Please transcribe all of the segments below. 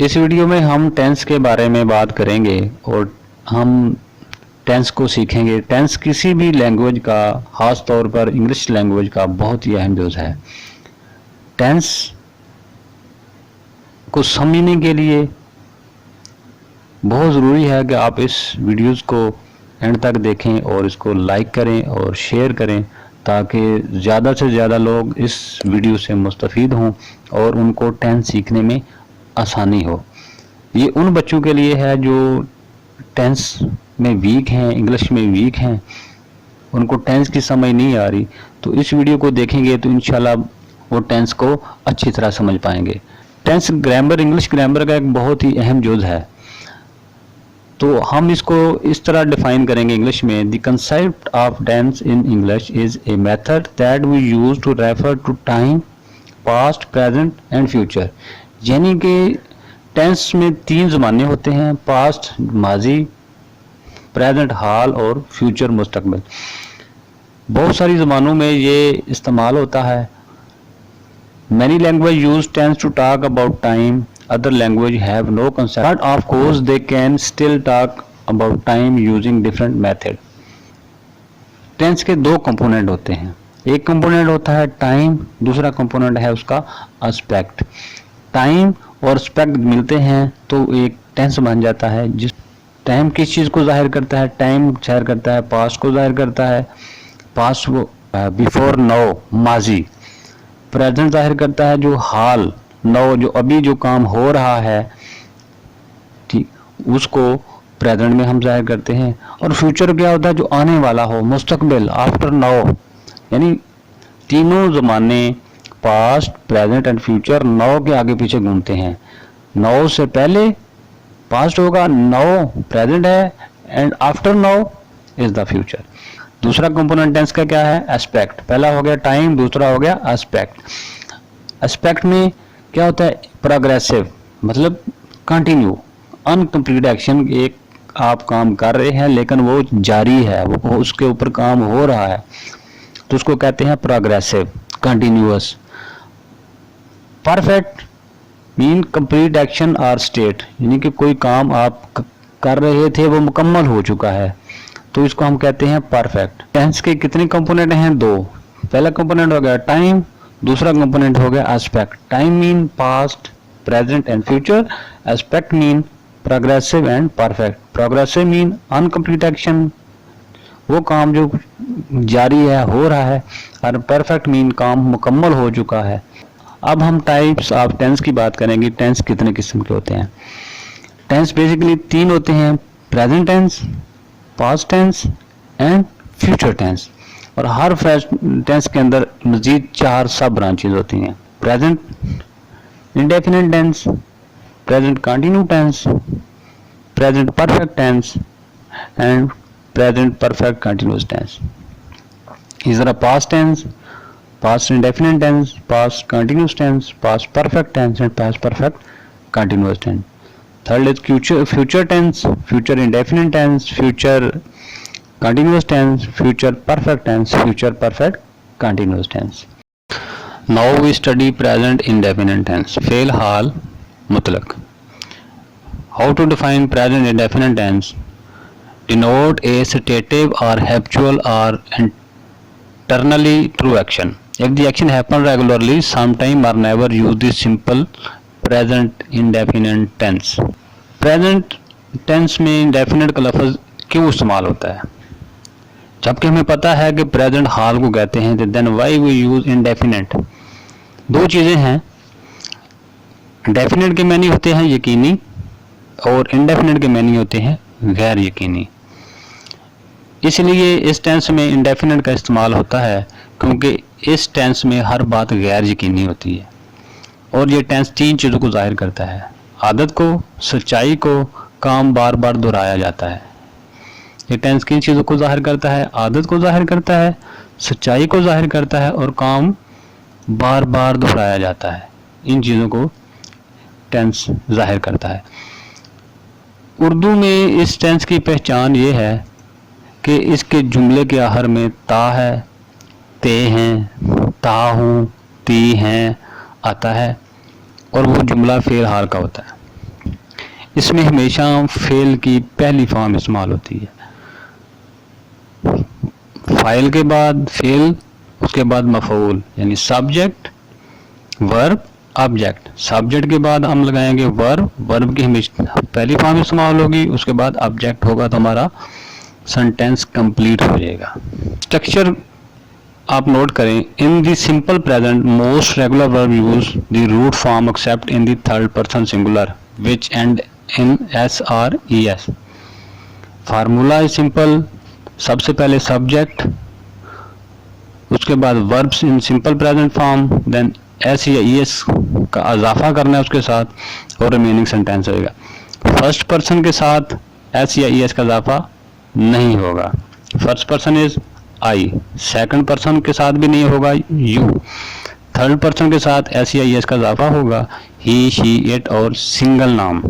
इस वीडियो में हम टेंस के बारे में बात करेंगे और हम टेंस को सीखेंगे। टेंस किसी भी लैंग्वेज का, खास तौर पर इंग्लिश लैंग्वेज का बहुत ही अहम जुज़ है। टेंस को समझने के लिए बहुत ज़रूरी है कि आप इस वीडियोस को एंड तक देखें और इसको लाइक करें और शेयर करें, ताकि ज़्यादा से ज़्यादा लोग इस वीडियो से मुस्तफ़ीद हों और उनको टेंस सीखने में आसानी हो। ये उन बच्चों के लिए है जो टेंस में वीक हैं, इंग्लिश में वीक हैं, उनको टेंस की समझ नहीं आ रही, तो इस वीडियो को देखेंगे तो इंशाल्लाह वो टेंस को अच्छी तरह समझ पाएंगे। टेंस ग्रामर, इंग्लिश ग्रामर का एक बहुत ही अहम जुज़ है। तो हम इसको इस तरह डिफाइन करेंगे इंग्लिश में। The concept of tense in English is a method that we use to refer to time, past, present and future. यानी कि टेंस में 3 ज़माने होते हैं: पास्ट माजी, प्रेजेंट हाल और फ्यूचर मुस्तकबिल। बहुत सारी ज़मानों में ये इस्तेमाल होता है। Many language use tense to talk about time. Other language have no concept, but of course they can still talk about time using different method. Tense के 2 कंपोनेंट होते हैं। एक कंपोनेंट होता है टाइम, दूसरा कंपोनेंट है उसका एस्पेक्ट। टाइम और एस्पेक्ट मिलते हैं तो एक टेंस बन जाता है। जिस टाइम किस चीज़ को जाहिर करता है? टाइम जाहिर करता है पास्ट को, जाहिर करता है पास्ट वो बिफोर नाउ माजी। प्रेजेंट जाहिर करता है जो हाल, नाउ जो अभी जो काम हो रहा है, ठीक, उसको प्रेजेंट में हम जाहिर करते हैं। और फ्यूचर क्या होता है? जो आने वाला हो, मुस्तकबिल, आफ्टर नाउ। यानी तीनों ज़माने, past, present and future, now के आगे पीछे घूमते हैं। नाउ से पहले पास्ट होगा, नाउ प्रेजेंट है and after now is the future. दूसरा कंपोनेंट टेंस का क्या है? एस्पेक्ट। पहला हो गया टाइम, दूसरा हो गया एस्पेक्ट। एस्पेक्ट में क्या होता है? प्रोग्रेसिव, मतलब कंटिन्यू। अनकम्प्लीट एक्शन, एक आप काम कर रहे हैं लेकिन वो जारी है, वो उसके ऊपर काम हो रहा है, तो उसको कहते हैं progressive, continuous. Perfect mean complete action और स्टेट, यानी कि कोई काम आप कर रहे थे वो मुकम्मल हो चुका है, तो इसको हम कहते हैं परफेक्ट। टेंस के कितने कंपोनेंट हैं? 2। पहला कंपोनेंट हो गया टाइम, दूसरा कंपोनेंट हो गया aspect. Time mean past, present and future. Aspect mean progressive and perfect. Progressive mean incomplete action, वो काम जो जारी है, हो रहा है, और परफेक्ट मीन काम मुकम्मल हो चुका है। अब हम टाइप्स ऑफ टेंस की बात करेंगे। टेंस कितने किस्म के होते हैं? टेंस बेसिकली 3 होते हैं: present tense, past tense and future tense. और हर टेंस के अंदर मजीद 4 सब ब्रांचेज होती हैं: present indefinite tense, present continue tense, present perfect tense and present perfect continuous tense. इस तरह past tense, past indefinite tense, past continuous tense, past perfect tense and past perfect continuous tense. Third is future tense, future indefinite tense, future continuous tense, future perfect tense, future perfect continuous tense. Now we study present indefinite tense, फेल हाल मुतलक. How to define present indefinite tense? Denote a stative or habitual or internally true action. If the action happen regularly, sometime or never, use the simple present indefinite tense. Present tense में indefinite का लफ्ज़ क्यों इस्तेमाल होता है? जबकि हमें पता है कि प्रेजेंट हाल को कहते हैं, then why we use indefinite? 2 चीज़ें हैं। डेफिनेट के मैनी होते हैं यकीनी, और इंडेफिनेट के मैनी होते हैं गैर यकीनी। इसलिए इस टेंस में इंडेफिनेट का इस्तेमाल होता है, क्योंकि इस टेंस में हर बात गैर यकीनी होती है। और ये टेंस 3 चीज़ों को जाहिर करता है: आदत को, सच्चाई को, काम बार बार दोहराया जाता है। ये टेंस किन चीज़ों को जाहिर करता है? आदत को जाहिर करता है, सच्चाई को जाहिर करता है, और काम बार बार दोहराया जाता है। इन चीज़ों को टेंस जाहिर करता है। उर्दू में इस टेंस की पहचान ये है कि इसके जुमले के आखिर में ता है, ते हैं, ता हूँ, ती हैं आता है, और वो जुमला फेल हाल का होता है। इसमें हमेशा फेल की पहली फॉर्म इस्तेमाल होती है। फाइल के बाद फेल, उसके बाद मफऊल, यानी सब्जेक्ट वर्ब ऑब्जेक्ट। सब्जेक्ट के बाद हम लगाएंगे वर्ब, वर्ब की हमेशा पहली फॉर्म इस्तेमाल होगी, उसके बाद ऑब्जेक्ट होगा तो हमारा सेंटेंस कंप्लीट हो जाएगा। स्ट्रक्चर आप नोट करें, in the simple present most regular verb use the root form except in the third person singular which end in S or E S. Formula is simple, सबसे पहले subject, उसके बाद verbs in simple present form, then S या E S का इजाफा करना है उसके साथ और रिमेनिंग सेंटेंस होगा। फर्स्ट पर्सन के साथ एस या ई एस का इजाफा नहीं होगा। First person is I, second person के साथ भी नहीं होगा यू, थर्ड पर्सन के साथ एस या ई एस का इजाफा होगा ही, शी, इट और सिंगल नाम।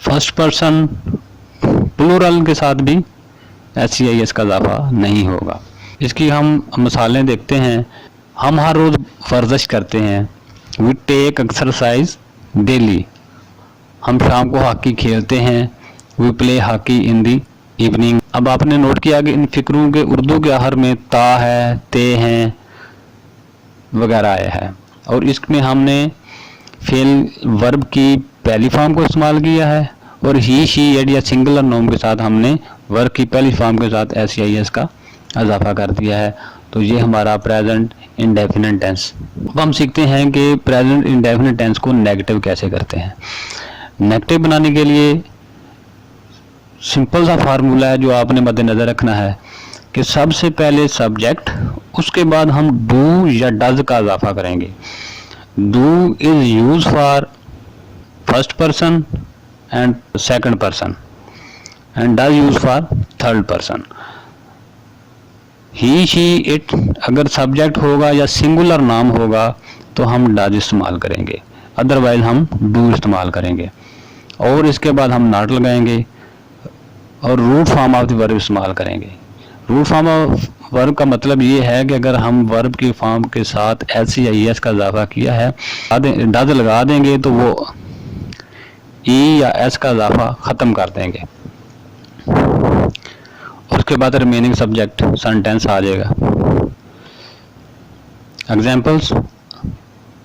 फर्स्ट पर्सन प्लूरल के साथ भी एस या ई एस का इजाफा नहीं होगा। इसकी हम मिसालें देखते हैं। हम हर रोज़ वर्जिश करते हैं, वी टेक एक्सरसाइज डेली। हम शाम को हॉकी खेलते हैं, we play hockey in the evening. अब आपने नोट किया कि इन फिक्रों के उर्दू के आखिर में ता है, ते हैं वगैरह आया है, और इसमें हमने फेल वर्ब की पहली फॉर्म को इस्तेमाल किया है और ही, शी, इट या सिंगुलर नाउन के साथ हमने वर्ब की पहली फॉर्म के साथ एस या ई एस का इजाफा कर दिया है। तो ये हमारा प्रेजेंट इंडेफिनिट टेंस। अब हम सीखते हैं कि प्रेजेंट इंडेफिनिट टेंस को नेगेटिव कैसे करते हैं। नेगेटिव बनाने के लिए सिंपल सा फार्मूला है जो आपने मद्देनजर रखना है कि सबसे पहले सब्जेक्ट, उसके बाद हम डू या डज का इजाफा करेंगे। Do is use for first person and second person and does use for third person. He, she, it अगर सब्जेक्ट होगा या सिंगुलर नाम होगा तो हम डज इस्तेमाल करेंगे, अदरवाइज हम डू इस्तेमाल करेंगे। और इसके बाद हम नॉट लगाएंगे और root form of the verb इस्तेमाल करेंगे। रूट फॉर्म ऑफ वर्ब का मतलब ये है कि अगर हम वर्ब की फॉर्म के साथ एस या ई एस का इजाफा किया है, डज लगा देंगे तो वो ई या एस का इजाफा ख़त्म कर देंगे, उसके बाद रिमेनिंग सब्जेक्ट सेंटेंस आ जाएगा। Examples,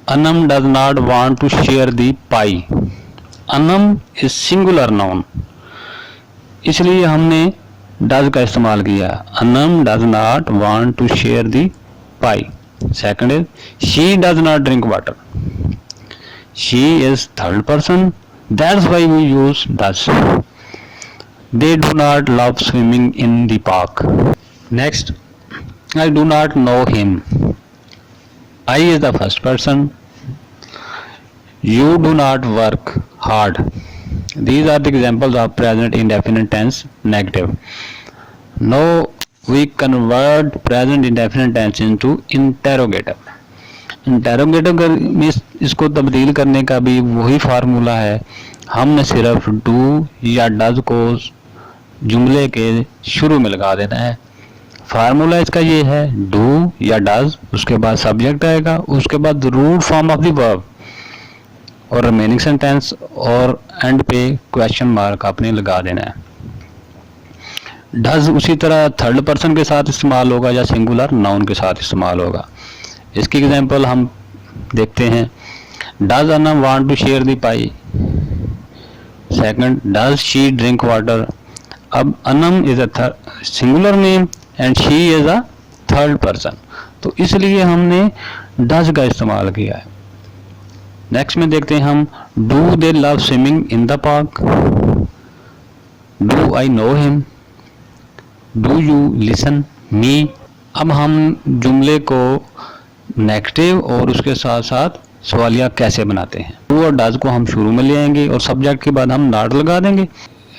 Anam does not want to share the pie. Anam is singular noun, इसलिए हमने डज का इस्तेमाल किया। Anam does not want to share the pie. Second is she does not drink water. She is third person, that's why we use does. They do not love swimming in the park. Next, I do not know him. I is the first person. You do not work hard. These are the examples of present indefinite tense negative. Now we convert present indefinite tense into interrogative. Interrogative में इसको तब्दील करने का भी वही formula है। हमने सिर्फ डू या डज को जुमले के शुरू में लगा देना है। फार्मूला इसका ये है, डू या डज, उसके बाद सब्जेक्ट आएगा, उसके बाद root form of the verb और रिमेनिंग सेंटेंस, और एंड पे क्वेश्चन मार्क आपने लगा देना है। डज उसी तरह थर्ड पर्सन के साथ इस्तेमाल होगा या सिंगुलर नाउन के साथ इस्तेमाल होगा। इसकी एग्जांपल हम देखते हैं। Does Anam want to share the pie. Second, does she drink water. अब Anam is a singular name and she is a third person, तो इसलिए हमने डज का इस्तेमाल किया है। नेक्स्ट में देखते हैं हम, do they love swimming in the park. Do I know him. Do you listen me. अब हम जुमले को नेगेटिव और उसके साथ साथ सवालिया कैसे बनाते हैं। डू और डज को हम शुरू में ले आएंगे और सब्जेक्ट के बाद हम नॉट लगा देंगे,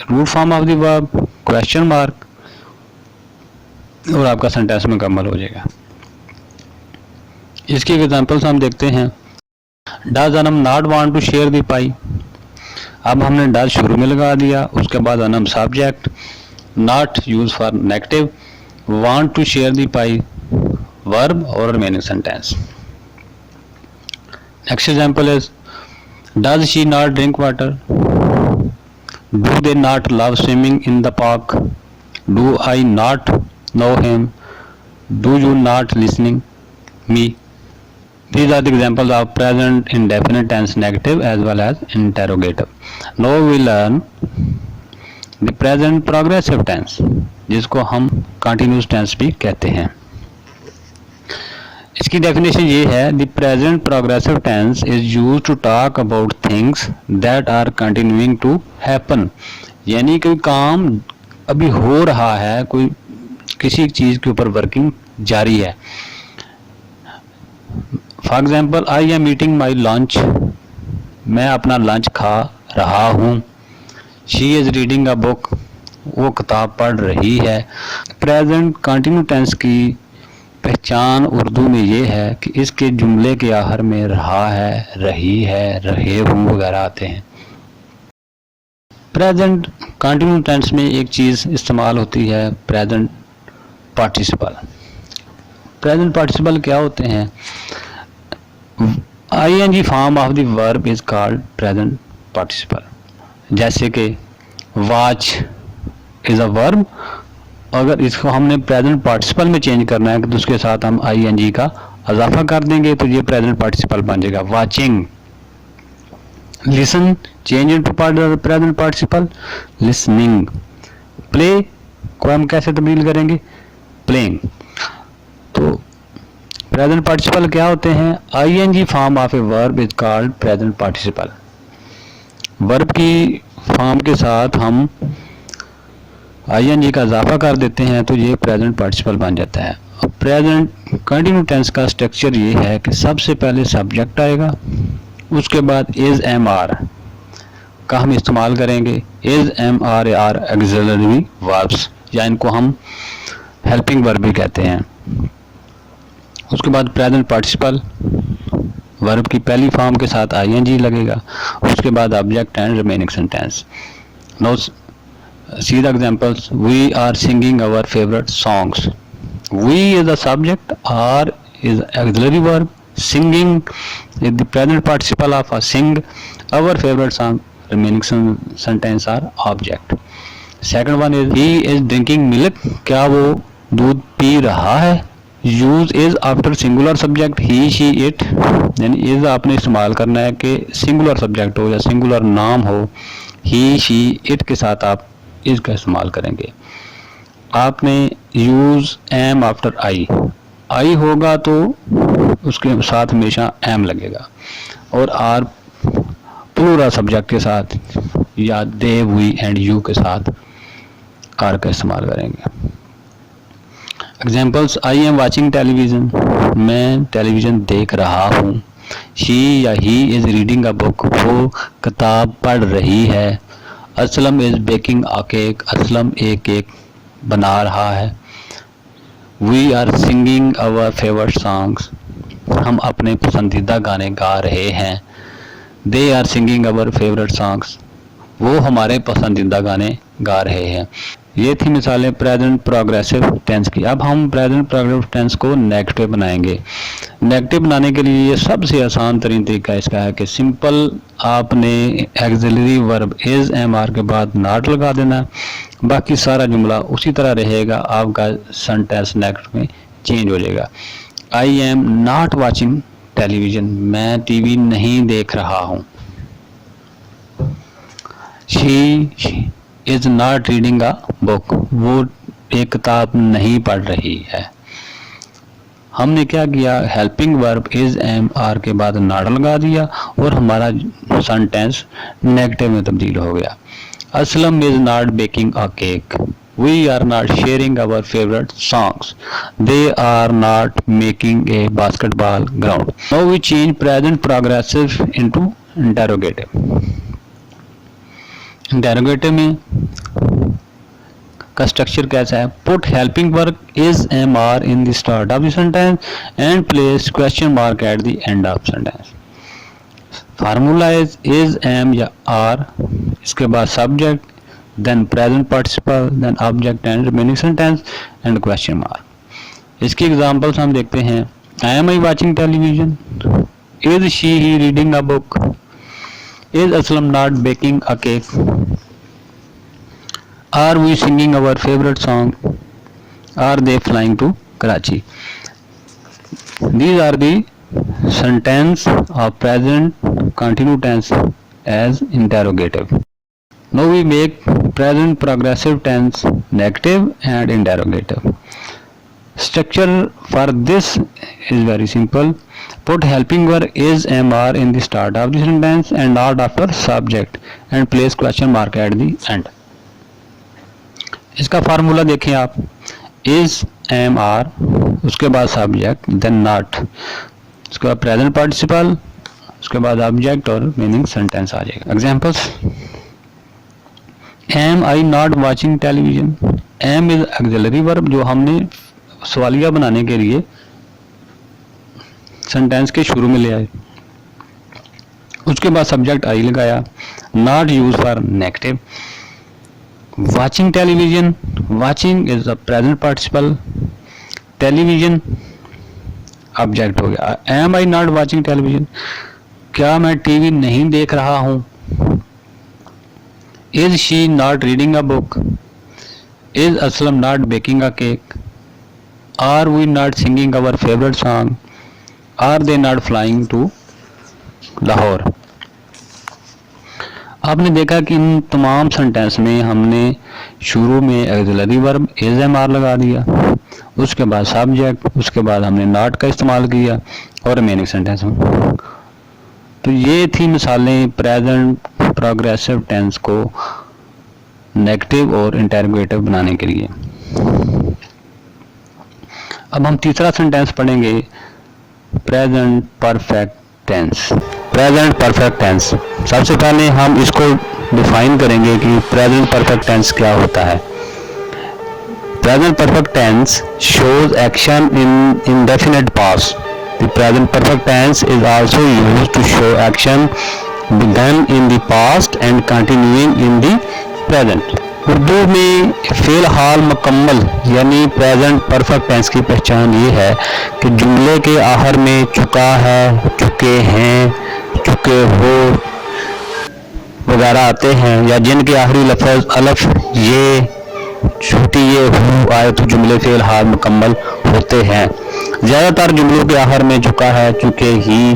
root form of the verb, question mark, और आपका सेंटेंस मुकम्मल हो जाएगा। इसकी एग्जांपल्स हम देखते हैं। Does Anam not want to share the pie. अब हमने डज शुरू में लगा दिया, उसके बाद Anam subject, not use for negative, want to share the pie verb और remaining sentence. Next example is, does she not drink water. Do they not love swimming in the park, do I not know him, do you not listening me. These are the examples of present indefinite tense negative as well as interrogative. Now we learn the present progressive tense, जिसको हम continuous tense भी कहते हैं। इसकी definition ये है, the present progressive tense is used to talk about things that are continuing to happen, यानी कोई काम अभी हो रहा है, कोई किसी चीज के ऊपर वर्किंग जारी है। For example, I am eating my lunch, मैं अपना लंच खा रहा हूँ। She is reading a book, वो किताब पढ़ रही है। प्रेजेंट कंटिन्यू टेंस की पहचान उर्दू में ये है कि इसके जुमले के आखिर में रहा है, रही है, रहे हूँ वगैरह आते हैं। प्रेजेंट कंटिन्यू टेंस में एक चीज़ इस्तेमाल होती है, प्रेजेंट पार्टिसिपल। प्रेजेंट पार्टिसिपल क्या होते हैं? ing form of the verb is called present participle. जैसे कि वॉच इज अ वर्ब, अगर इसको हमने प्रेजेंट पार्टिसिपल में चेंज करना है तो उसके साथ हम ing का इजाफा कर देंगे तो ये प्रेजेंट पार्टिसिपल बन जाएगा, watching. Listen change into present participle, listening. Play को हम कैसे तब्दील करेंगे? प्लेइंग। तो प्रेजेंट पार्टिसिपल क्या होते हैं? ing form of a verb is called present participle. Verb की फॉर्म के साथ हम ing का इजाफा कर देते हैं तो ये प्रेजेंट पार्टिसिपल बन जाता है। प्रेजेंट कंटिन्यू टेंस का स्ट्रक्चर ये है कि सबसे पहले सब्जेक्ट आएगा, उसके बाद इज एम आर का हम इस्तेमाल करेंगे। Is am are are auxiliary verbs, या इनको हम हेल्पिंग वर्ब भी कहते हैं। उसके बाद प्रेजेंट पार्टिसिपल वर्ब की पहली फॉर्म के साथ ing लगेगा, उसके बाद object and remaining sentence. Now see the examples. We are singing our favourite songs. We is the subject, are is auxiliary verb, singing is the present participle of sing, our favourite song, remaining sentence are object. Second one is he is drinking milk, क्या वो दूध पी रहा है। Use is after singular subject, he she it, यानी is आपने इस्तेमाल करना है कि सिंगुलर सब्जेक्ट हो या सिंगुलर नाम हो। ही शी इट के साथ आप इज का इस्तेमाल करेंगे। आपने यूज एम आफ्टर आई होगा तो उसके साथ हमेशा एम लगेगा, और आर प्लूरल सब्जेक्ट के साथ या दे, वी एंड यू के साथ आर का इस्तेमाल करेंगे। Examples, I am watching television, मैं टेलीविज़न देख रहा हूँ। शी या he is reading a book, वो किताब पढ़ रही है। Aslam is baking a cake, Aslam एक केक बना रहा है। We are singing our favourite songs, हम अपने पसंदीदा गाने गा रहे हैं। They are singing our favourite songs, वो हमारे पसंदीदा गाने गा रहे हैं। ये थी मिसालें प्रेजेंट प्रोग्रेसिव टेंस की। अब हम प्रेजेंट प्रोग्रेसिव टेंस को नेगेटिव बनाएंगे। नेगेटिव बनाने के लिए ये सबसे आसान तरीन तरीका इसका है कि सिंपल आपने auxiliary verb is am are के बाद नॉट लगा देना, बाकी सारा जुमला उसी तरह रहेगा, आपका सेंटेंस नेगेटिव में चेंज हो जाएगा। I am not watching television, मैं टीवी नहीं देख रहा हूँ। She is not reading a book, वो एक किताब नहीं पढ़ रही है। हमने क्या किया? Helping verb is am are के बाद नॉट लगा दिया और हमारा सेंटेंस नेगेटिव में तब्दील हो गया। Aslam is not baking a cake, we are not sharing our favourite songs, they are not making a basketball ground. Now we change present progressive into interrogative. Interrogative में का स्ट्रक्चर कैसा है? Put helping verb is am are in the start of the sentence and place question mark at the end of sentence. Formula is am या are, इसके बाद subject, then present participle, then object and remaining sentence and question mark. इसकी examples हम देखते हैं। I am I watching television, is she he reading a book, is Aslam not baking a cake, Are we singing our favorite song? Are they flying to Karachi? These are the sentence of present continuous tense as interrogative. Now we make present progressive tense negative and interrogative. Structure for this is very simple. Put helping verb is am/are in the start of the sentence and not after subject and place question mark at the end. इसका formula देखें आप. is am/are, उसके बाद subject, then not, उसके बाद present participle, उसके बाद object और मीनिंग सेंटेंस आ जाएगा. Examples. am I not watching television? am is auxiliary verb जो हमने सवालिया बनाने के लिए सेंटेंस के शुरू में ले आए. उसके बाद सब्जेक्ट आई लगाया. Not use for negative. watching television, watching is the present participle, television object हो गया. am I not watching television? क्या मैं टीवी नहीं देख रहा हूं? is she not reading a book? is Aslam not baking a cake? are we not singing our favorite song? are they not flying to Lahore? आपने देखा कि इन तमाम सेंटेंस में हमने शुरू में auxiliary verb is am are लगा दिया, उसके बाद सब्जेक्ट, उसके बाद हमने नॉट का इस्तेमाल किया और रिमेनिंग सेंटेंस में. तो ये थी मिसालें प्रेजेंट प्रोग्रेसिव टेंस को नेगेटिव और इंटरोगेटिव बनाने के लिए. अब हम तीसरा सेंटेंस पढ़ेंगे, present perfect tense. Present perfect tense. सबसे पहले हम इसको डिफाइन करेंगे कि प्रेजेंट परफेक्ट टेंस क्या होता है. Present perfect tense shows action in indefinite past. The present perfect tense is also used to show action begun in the past and continuing in the present. Urdu में फ़िलहाल मुकम्मल यानी present perfect tense की पहचान ये है कि जुमले के आखिर में चुका है, चुके हैं, चुके हो वगैरह आते हैं, या जिनके आखिरी लफ्ज़ अलफ ये, छोटी ये, हु आए तो जुमले फ़िलहाल मुकम्मल होते हैं. ज़्यादातर जुमलों के आखिर में चुका है, चुके ही,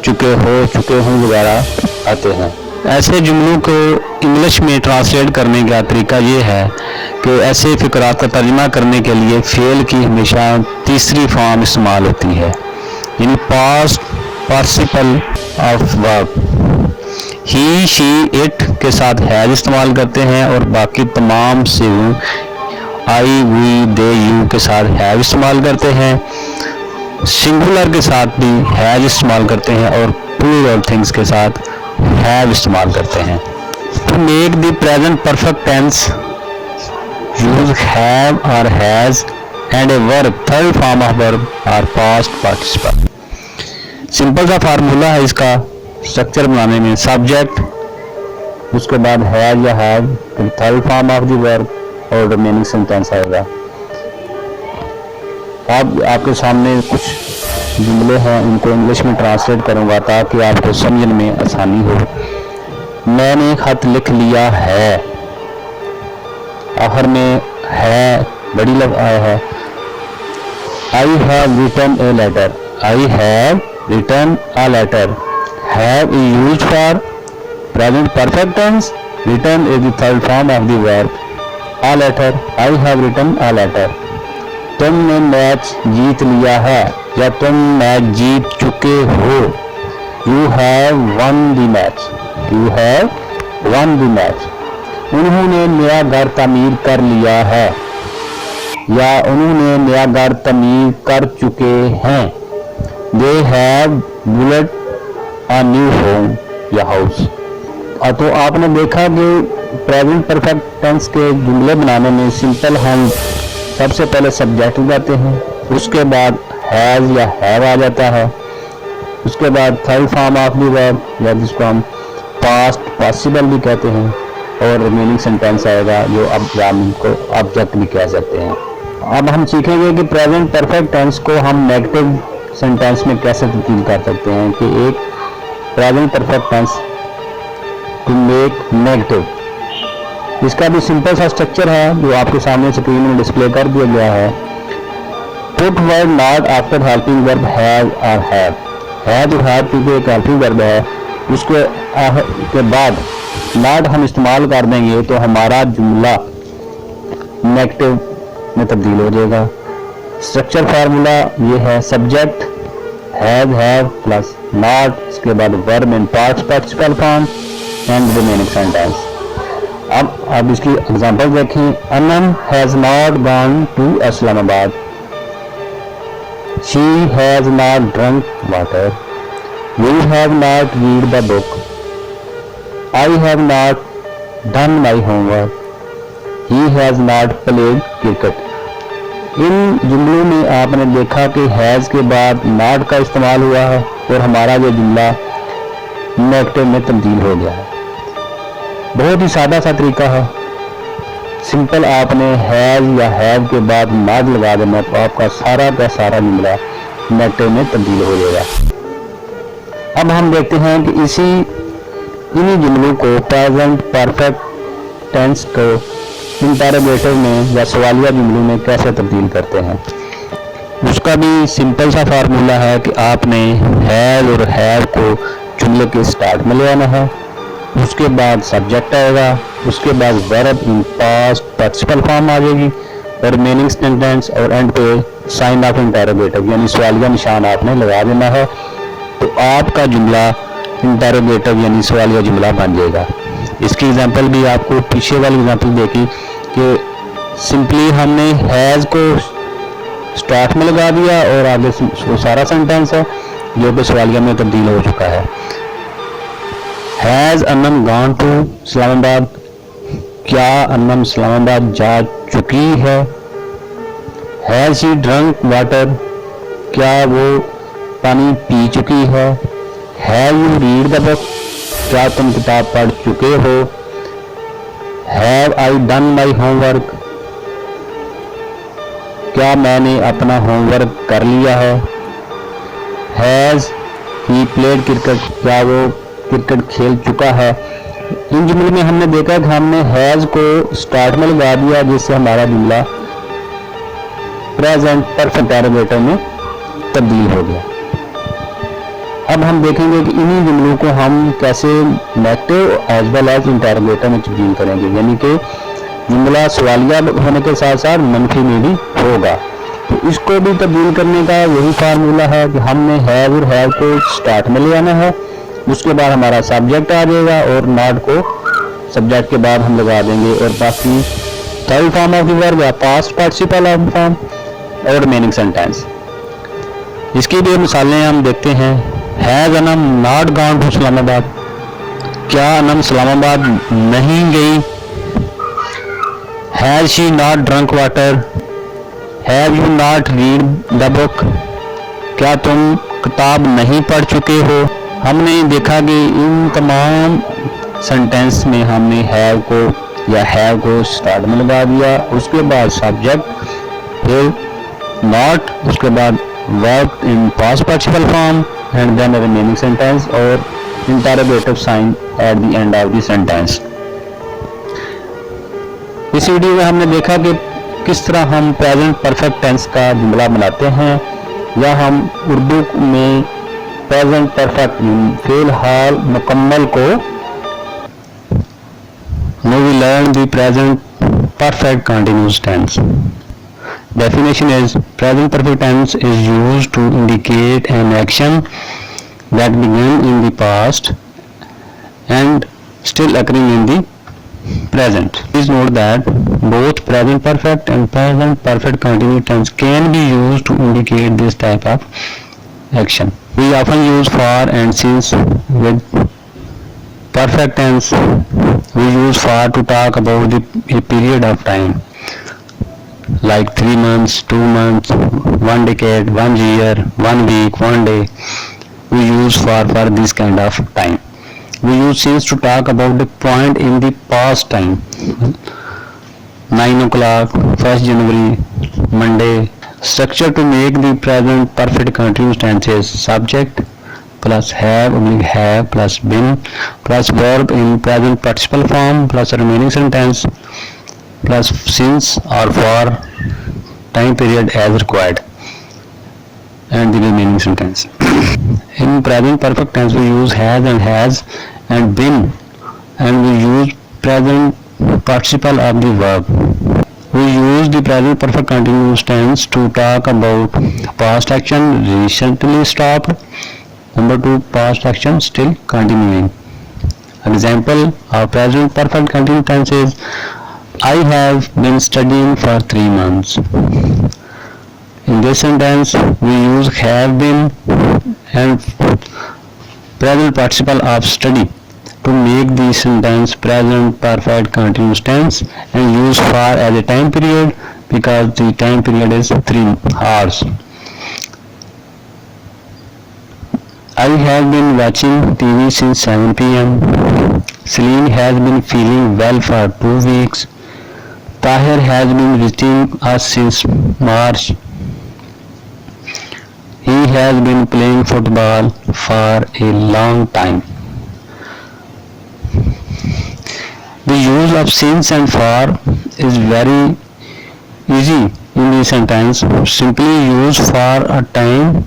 चुके हो, चुके हूँ वगैरह आते हैं. ऐसे जुमलों को इंग्लिश में ट्रांसलेट करने का तरीका ये है कि ऐसे फ़िक्रात का तर्जुमा करने के लिए फ़ेल की हमेशा तीसरी फॉर्म इस्तेमाल होती है, यानी past participle of verb. He, she, it के साथ हैज इस्तेमाल करते हैं और बाकी तमाम सिगों आई, वी, दे, यू के साथ हैव इस्तेमाल करते हैं. सिंगुलर के साथ भी हैज इस्तेमाल करते हैं और प्लूरल थिंग्स के साथ हैव इस्तेमाल करते हैं. To make the present perfect tense use have और has and a verb third form of verb और पास्ट पार्टिसिपल. सिंपल सा फार्मूला है इसका स्ट्रक्चर बनाने में. सब्जेक्ट, उसके बाद हैज या हैव, फिर third form of the verb और रिमेनिंग सेंटेंस आएगा. अब आपके सामने कुछ जुमले हैं, उनको इंग्लिश में ट्रांसलेट करूंगा ताकि आपको समझने में आसानी हो. मैंने खत लिख लिया है, आखिर में है बड़ी लफ्ज़ आया है. I have written a letter. I have written a letter. Have is used for present perfect tense. Written is the third form of the verb. A letter, I have written a letter. तुमने match जीत लिया है या तुम match जीत चुके हो. You have won the match. You have won the match. उन्होंने नया घर तमीर कर लिया है या उन्होंने नया घर तमीर कर चुके हैं. They have bullet a new home या हाउस. तो आपने देखा कि प्रेजेंट परफेक्ट टेंस के जुमले बनाने में सिंपल हम सबसे पहले सब्जेक्ट लगाते हैं, उसके बाद हैज या हैव आ जाता है, उसके बाद third form of the verb या जिसको हम पास्ट पॉसिबल भी कहते हैं और रिमेनिंग सेंटेंस आएगा जो अब हम को ऑब्जेक्ट भी कह सकते हैं. अब हम सीखेंगे कि प्रेजेंट परफेक्ट टेंस को हम नेगेटिव सेंटेंस में कैसे तब्दील कर सकते हैं. कि एक present perfect tense to make negative इसका भी सिंपल सा स्ट्रक्चर है जो आपके सामने स्क्रीन में डिस्प्ले कर दिया गया है। Put word not after helping verb have और हैव और हैव क्योंकि एक हेल्पिंग वर्ब है, उसके के बाद नॉट हम इस्तेमाल कर देंगे तो हमारा जुमला नेगेटिव में तब्दील हो जाएगा। स्ट्रक्चर फार्मूला ये है, सब्जेक्ट हैव प्लस नॉट, इसके बाद verb in past participle form and remaining sentence. अब इसकी एग्जांपल देखें। Anam has not gone to Islamabad, she has not drunk water, we have not read the book, I have not done my homework, he has not played cricket. इन जुमलों में आपने देखा कि has के बाद नॉट का इस्तेमाल हुआ है और हमारा ये जुमला नेगेटिव में तब्दील हो गया है। बहुत ही सादा सा तरीका है, सिंपल आपने हैज या हैव के बाद नॉट लगा देना तो आपका सारा का सारा जुमला नेगेटिव में तब्दील हो जाएगा। अब हम देखते हैं कि इन्हीं जुमलों को प्रेजेंट परफेक्ट टेंस को इंटरोगेटिव में या सवालिया जुमलों में कैसे तब्दील करते हैं। उसका भी सिंपल सा फार्मूला है कि आपने हैव और हैव को जुमले के स्टार्ट में ले आना है, उसके बाद सब्जेक्ट आएगा, उसके बाद verb in past participle form आ जाएगी और रिमेनिंग सेंटेंस और एंड पे साइन ऑफ इंटरोगेटिव यानी सवालिया निशान आपने लगा देना है, तो आपका जुमला इंटरोगेटिव यानी सवालिया जुमला बन जाएगा। इसकी एग्जांपल भी आपको पीछे वाली एग्जांपल देखी कि सिंपली हमने हैज को स्टार्ट में लगा दिया और आगे वो सारा सेंटेंस है जो कि सवालिया में तब्दील हो चुका है। Has Anam gone to Islamabad, क्या अनम इस्लामाबाद जा चुकी है। हैज शी ड्रंक वाटर, क्या वो पानी पी चुकी है। Have you read the book, क्या तुम किताब पढ़ चुके हो। Have I done my homework, क्या मैंने अपना होमवर्क कर लिया है। हैज ही प्लेड क्रिकेट, क्या वो क्रिकेट खेल चुका है। इन जुमलों में हमने देखा कि हमने हैज को स्टार्ट में लगा दिया जिससे हमारा जुमला प्रेजेंट परफेक्ट इंटरोगेटिव में तब्दील हो गया। अब हम देखेंगे कि इन्हीं जुमलों को हम कैसे negative as well as interrogative में तब्दील करेंगे, यानी कि जुमला सवालिया होने के साथ साथ मनफी में भी होगा। तो इसको भी तब्दील करने का यही फार्मूला है कि हमने हैव और हैव को स्टार्ट में ले आना है, उसके बाद हमारा सब्जेक्ट आ जाएगा और नॉट को सब्जेक्ट के बाद हम लगा देंगे और बाकी third form of the verb या पास्ट पार्टिसिपल ऑफ फॉर्म और रिमेनिंग सेंटेंस। इसकी भी मिसालें हम देखते हैं। Has Anam not gone to Islamabad, क्या अनम इस्लामाबाद नहीं गई। Has she not drunk water, have you not read the book, क्या तुम किताब नहीं पढ़ चुके हो। हमने देखा कि इन तमाम सेंटेंस में हमने हैव को या हैव को स्टार्ट में लगा दिया, उसके बाद सब्जेक्ट, फिर नॉट, उसके बाद verb in past participle form and then remaining sentence और interrogative sign at the end of the sentence. इस वीडियो में हमने देखा कि किस तरह हम प्रेजेंट परफेक्ट टेंस का जुमला बनाते हैं या हम उर्दू में प्रेजेंट परफेक्ट फिलहाल मुकम्मल को we learn the present perfect continuous tense. Definition is present perfect tense is used to indicate an action that began in the past and still occurring in the present. Please note that both present perfect and present perfect continuous tense can be used to indicate this type of action. We often use for and since with perfect tense. We use for to talk about a period of time like 3 months, 2 months, 1 decade, 1 year, 1 week, 1 day. We use for this kind of time. We use since to talk about the point in the past time. 9 o'clock, 1st January, Monday. Structure to make the present perfect continuous tense is subject plus have plus been plus verb in present participle form plus remaining sentence plus since or for time period as required and the remaining sentence. In present perfect tense we use has and been, and we use present participle of the verb. We use the present perfect continuous tense to talk about past action recently stopped. Number 2, past action still continuing. Example of present perfect continuous tense is I have been studying for 3 months. In this sentence we use have been and present participle of study to make the sentence present perfect continuous tense and use for as a time period because the time period is 3 hours. I have been watching TV since 7 p.m. Celine has been feeling well for 2 weeks. Tahir has been visiting us since March. He has been playing football for a long time. The use of since and for is very easy in this sentence. Simply use for a time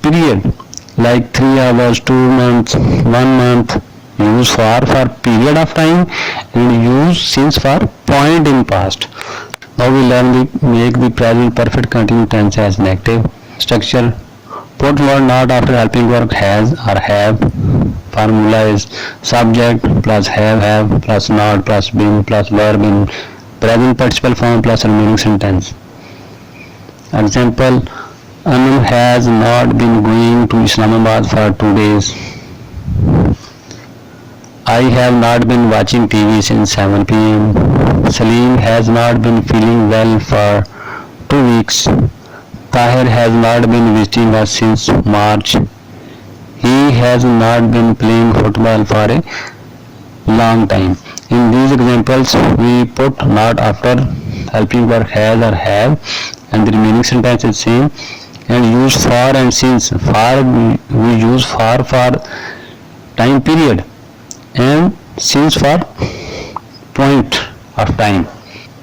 period like 3 hours, 2 months, 1 month. Use for period of time and use since for point in past. Now we learn to make the present perfect continuous tense as negative. Structure: put word not after helping verb has or have. Formula is subject plus have plus not plus been plus verb in present participle form plus remaining sentence. Example: Anam has not been going to Islamabad for 2 days. I have not been watching TV since 7 p.m. Salim has not been feeling well for 2 weeks. Tahir has not been visiting us since March. He has not been playing football for a long time. In these examples, we put not after helping verb has or have, and the remaining sentence is same, and use for and since. For we use for time period, and since for point of time.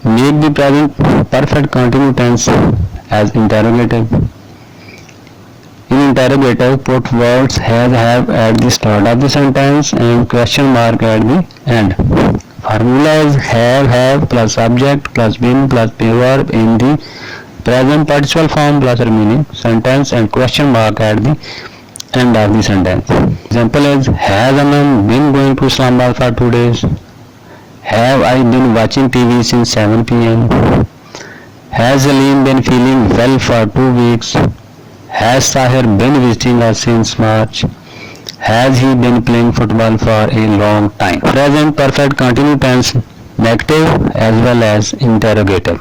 Make the present perfect continuous tense as interrogative. In interrogative, put words has, have at the start of the sentence and question mark at the end. Formula is have plus subject plus been plus verb in the present participle form plus remaining sentence and question mark at the end of the sentence. Example is: has Anam been going to Islamabad for 2 days? Have I been watching TV since 7 p.m.? Has Salim been feeling well for 2 weeks? Has Tahir been visiting us since March? Has he been playing football for a long time? Present perfect continuous tense, negative as well as interrogative.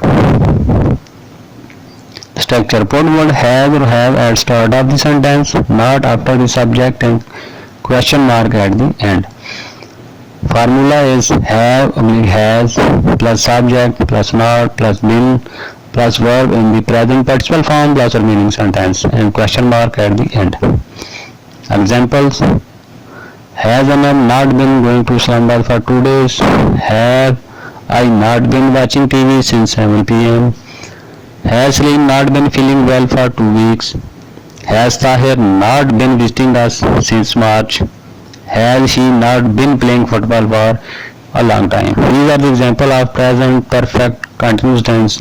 Structure: put word has or have at start of the sentence, not after the subject, and question mark at the end. Formula is have has plus subject plus not plus been plus verb in the present participle form plus remaining sentence and question mark at the end. Examples: has Anam not been going to Islamabad for 2 days? Have I not been watching TV since 7 p.m.? Has Salim not been feeling well for 2 weeks? Has Tahir not been visiting us since March? Has he not been playing football for a long time? These are the example of present perfect continuous tense,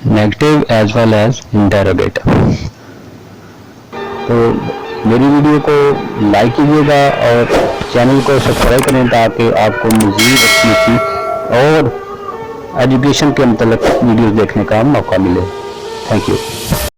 negative as well as interrogative. तो मेरी video को like कीजिएगा और channel को subscribe करें ताकि आपको मज़ीद अच्छी और एजुकेशन के मतलब वीडियोस देखने का मौका मिले। Thank you.